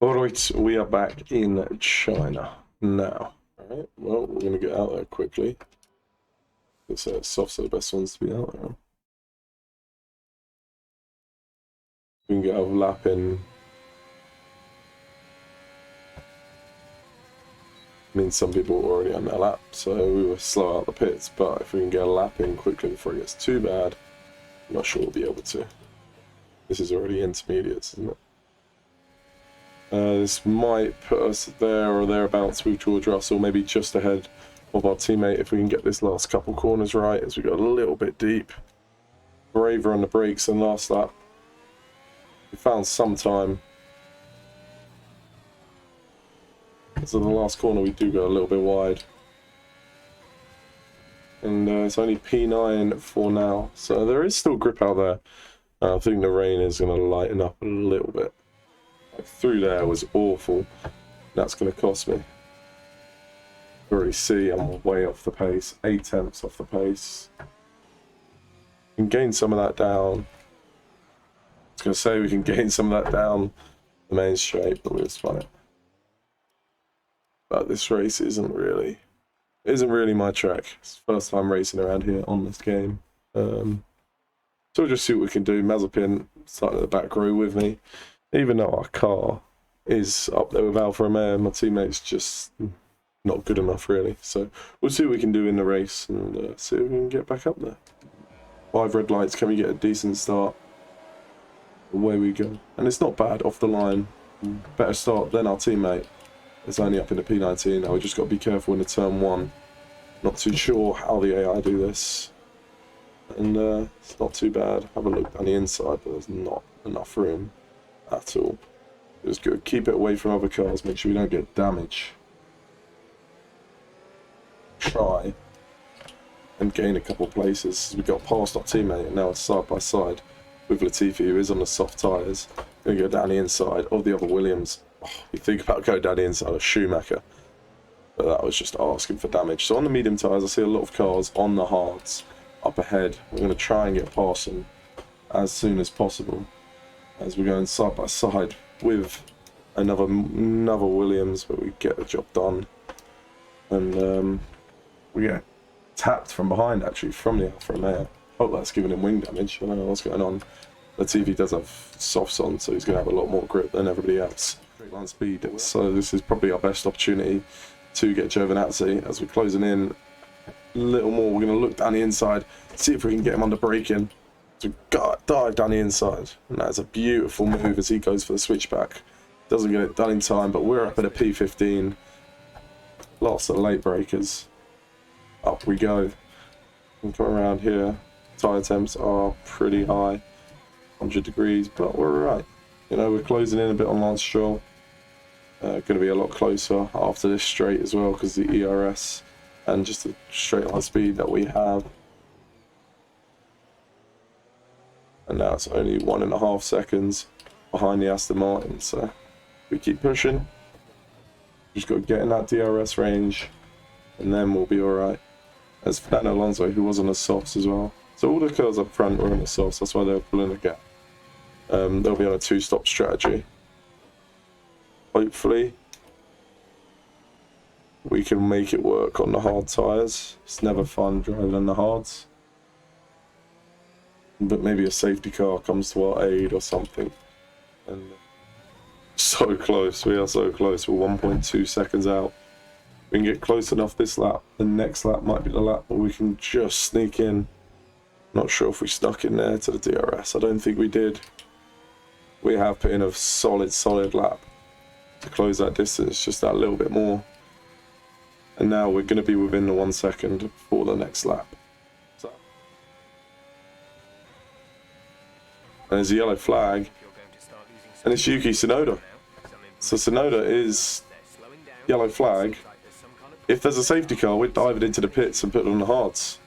Alright, we are back in China now. Alright, well, we're going to get out there quickly. It's softs are the best ones to be out there. We can get our lap in. I mean, some people were already on their lap, so we were slow out the pits, but if we can get a lap in quickly before it gets too bad, I'm not sure we'll be able to. This is already intermediates, isn't it? This might put us there or thereabouts with George Russell, maybe just ahead of our teammate if we can get this last couple corners right, as we got a little bit deep. Braver on the brakes than last lap. We found some time. So the last corner we do go a little bit wide. And it's only P9 for now, so there is still grip out there. I think the rain is going to lighten up a little bit. Through there was awful. That's going to cost me. You already see I'm way off the pace. 8 tenths off the pace. We can gain some of that down. I was going to say we can gain some of that down the main straight, but we'll spun it. But this race isn't really my track. It's the first time racing around here on this game. So we'll just see what we can do. Mazepin starting at the back row with me. Even though our car is up there with Alfa Romeo, my teammate's just not good enough, really. So we'll see what we can do in the race and see if we can get back up there. 5 red lights, can we get a decent start? Away we go. And it's not bad off the line. Better start than our teammate. It's only up in the P19 now. We just got to be careful in the turn 1. Not too sure how the AI do this. And it's not too bad. Have a look down the inside, but there's not enough room at all. Just good. Keep it away from other cars. Make sure we don't get damage. Try and gain a couple places. We got past our teammate and now it's side by side with Latifi, who is on the soft tyres. Gonna go down the inside of the other Williams. Oh, you think about going down the inside of Schumacher, but that was just asking for damage. So on the medium tyres, I see a lot of cars on the hards up ahead. We're going to try and get past them as soon as possible, as we're going side by side with another Williams, but we get the job done. And we get tapped from behind, actually, from the Alfa Romeo. Hope that's giving him wing damage. I don't know what's going on. Latifi does have softs on, so he's going to have a lot more grip than everybody else. Straight line speed, so this is probably our best opportunity to get Giovinazzi as we're closing in a little more. We're going to look down the inside, see if we can get him under braking. So dive down the inside, and that's a beautiful move as he goes for the switchback. Doesn't get it done in time, but we're up at a P15. Lots of late breakers. Up we go. And come around here. Tyre temps are pretty high, 100 degrees, but we're alright. You know, we're closing in a bit on Lance Stroll. Going to be a lot closer after this straight as well, because the ERS and just the straight line speed that we have. And now it's only 1.5 seconds behind the Aston Martin, so we keep pushing. Just got to get in that DRS range, and then we'll be alright. There's Fernando Alonso, who was on the softs as well. So all the cars up front were on the softs, that's why they were pulling the gap. They'll be on a 2-stop strategy. Hopefully, we can make it work on the hard tyres. It's never fun driving on the hards. But maybe a safety car comes to our aid or something. And so close, we are so close. We're 1.2 seconds out. We can get close enough this lap. The next lap might be the lap where we can just sneak in. Not sure if we snuck in there to the DRS. I don't think we did. We have put in a solid lap to close that distance, just that little bit more. And now we're going to be within the 1 second for the next lap. So. And there's a yellow flag, and it's Yuki Tsunoda. So Tsunoda is yellow flag. If there's a safety car, we're diving into the pits and putting on the hards.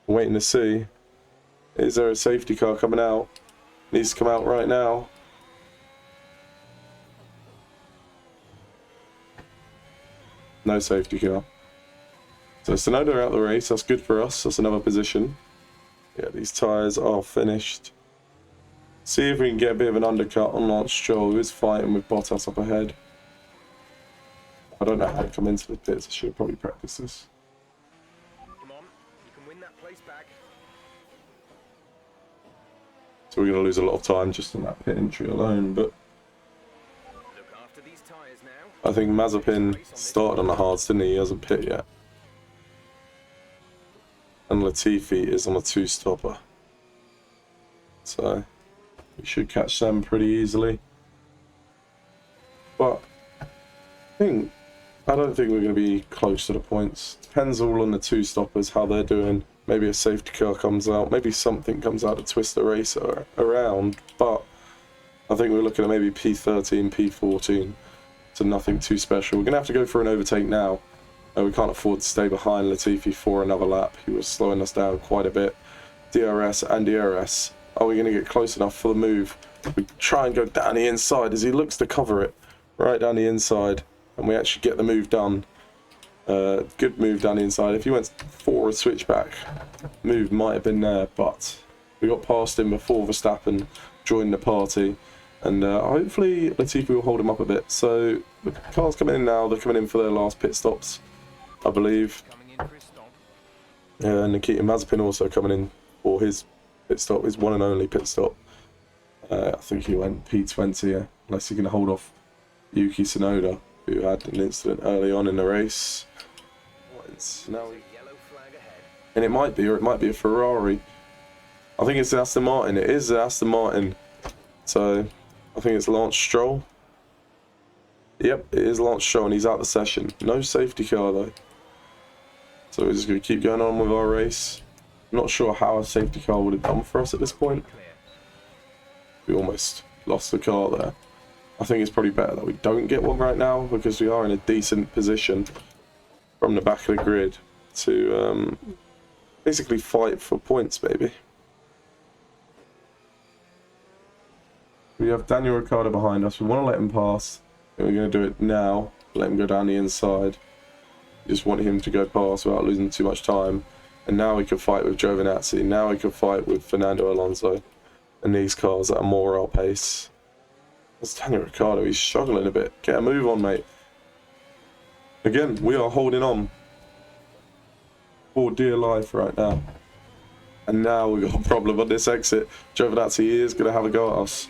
Waiting to see. Is there a safety car coming out? Needs to come out right now. No safety car. So Tsunoda out the race. That's good for us. That's another position. Yeah, these tyres are finished. See if we can get a bit of an undercut on Lance Stroll, who is fighting with Bottas up ahead. I don't know how to come into the pits. I should have probably practiced this. Come on, you can win that place back. So we're going to lose a lot of time just in that pit entry alone, but Look after these tyres now. I think Mazepin started on the hards, didn't he? He hasn't pit yet. And Latifi is on a 2-stopper. So we should catch them pretty easily. But I don't think we're going to be close to the points. Depends all on the 2-stoppers, how they're doing. Maybe a safety car comes out. Maybe something comes out to twist the race around. But I think we're looking at maybe P13, P14. So nothing too special. We're going to have to go for an overtake now. We can't afford to stay behind Latifi for another lap. He was slowing us down quite a bit. DRS and DRS. Are we going to get close enough for the move? We try and go down the inside as he looks to cover it. Right down the inside. And we actually get the move done. Good move down the inside. If he went for a switchback, move might have been there. But we got past him before Verstappen joined the party. And hopefully Latifi will hold him up a bit. So the cars coming in now. They're coming in for their last pit stops, I believe. And Nikita Mazepin also coming in for his pit stop, his one and only pit stop. I think he went P20, unless he can hold off Yuki Tsunoda, who had an incident early on in the race. And it might be, or it might be a Ferrari. I think it's an Aston Martin. It is an Aston Martin. So I think it's Lance Stroll. Yep, it is Lance Stroll, and he's out of the session. No safety car though. So we're just going to keep going on with our race. I'm not sure how a safety car would have done for us at this point. We almost lost the car there. I think it's probably better that we don't get one right now, because we are in a decent position from the back of the grid to basically fight for points, baby. We have Daniel Ricciardo behind us. We want to let him pass. And we're going to do it now. Let him go down the inside. Just want him to go past without losing too much time. And now we can fight with Giovinazzi. Now we can fight with Fernando Alonso. And these cars that are more our pace. That's Daniel Ricciardo. He's struggling a bit. Get a move on, mate. Again, we are holding on for dear life right now. And now we've got a problem on this exit. Giovinazzi is going to have a go at us.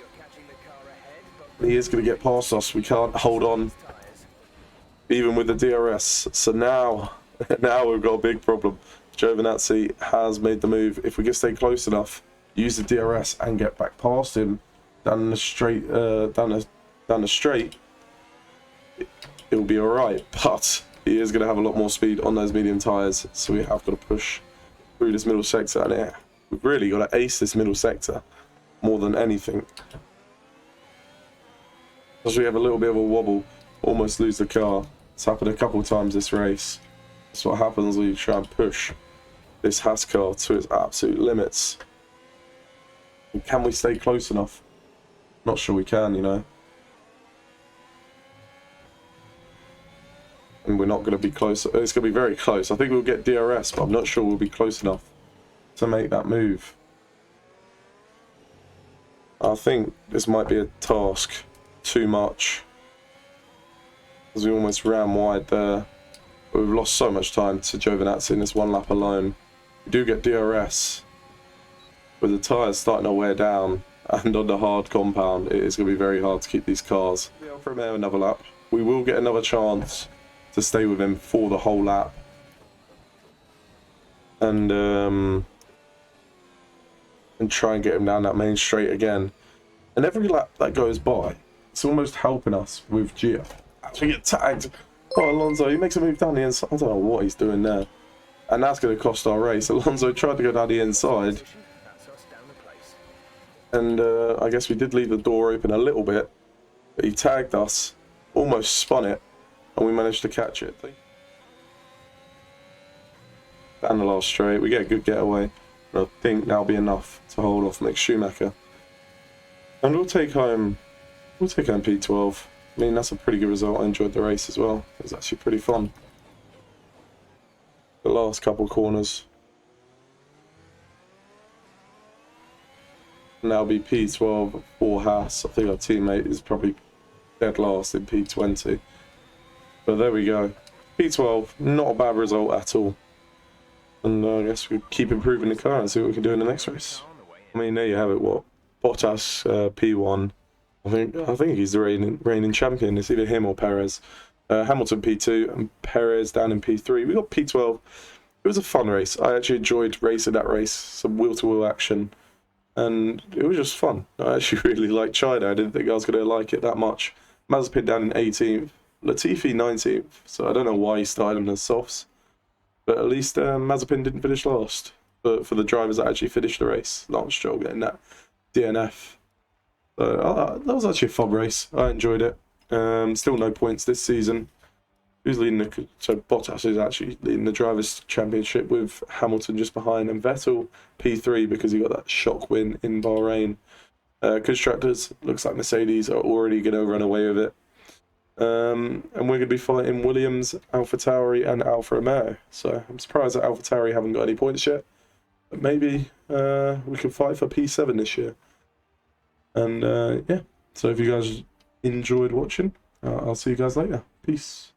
He is going to get past us. We can't hold on, even with the DRS. So now we've got a big problem. Giovinazzi has made the move. If we can stay close enough, use the DRS and get back past him down the straight, down the straight, it will be all right. But he is going to have a lot more speed on those medium tires, so we have got to push through this middle sector. And yeah, we've really got to ace this middle sector more than anything. As we have a little bit of a wobble, almost lose the car. It's happened a couple of times this race. That's what happens when you try and push this Haas car to its absolute limits. And can we stay close enough? Not sure we can, you know. And we're not going to be close. It's going to be very close. I think we'll get DRS, but I'm not sure we'll be close enough to make that move. I think this might be a task too much, as we almost ran wide there. But we've lost so much time to Giovinazzi in this one lap alone. We do get DRS, but the tyres starting to wear down, and on the hard compound it is going to be very hard to keep these cars. We'll go for him another lap. We will get another chance to stay with him for the whole lap, and try and get him down that main straight again. And every lap that goes by, it's almost helping us with Gio. As we get tagged. Oh, Alonso, he makes a move down the inside. I don't know what he's doing there. And that's going to cost our race. Alonso tried to go down the inside. And I guess we did leave the door open a little bit. But he tagged us, almost spun it, and we managed to catch it. Down the last straight, we get a good getaway. And I think that'll be enough to hold off Mick Schumacher. And we'll take home P12. I mean, that's a pretty good result. I enjoyed the race as well. It was actually pretty fun. The last couple corners. and that'll be P12 for Haas. I think our teammate is probably dead last in P20. But there we go. P12, not a bad result at all. And I guess we keep improving the car and see what we can do in the next race. I mean, there you have it. What Bottas P1. I think he's the reigning champion. It's either him or Perez. Hamilton P2 and Perez down in P3. We got P12. It was a fun race. I actually enjoyed racing that race. Some wheel-to-wheel action, and it was just fun. I actually really liked China. I didn't think I was going to like it that much. Mazepin down in 18th. Latifi 19th. So I don't know why he started on the softs. But at least Mazepin didn't finish last. But for the drivers that actually finished the race, Lance Stroll getting that DNF. So that was actually a fun race. I enjoyed it. Still no points this season. Who's leading the... So Bottas is actually leading the Drivers' Championship with Hamilton just behind. And Vettel P3 because he got that shock win in Bahrain. Constructors, looks like Mercedes are already going to run away with it. And we're going to be fighting Williams, AlphaTauri and Alfa Romeo. So I'm surprised that AlphaTauri haven't got any points yet. But maybe we can fight for P7 this year. And yeah, so if you guys enjoyed watching, I'll see you guys later. Peace.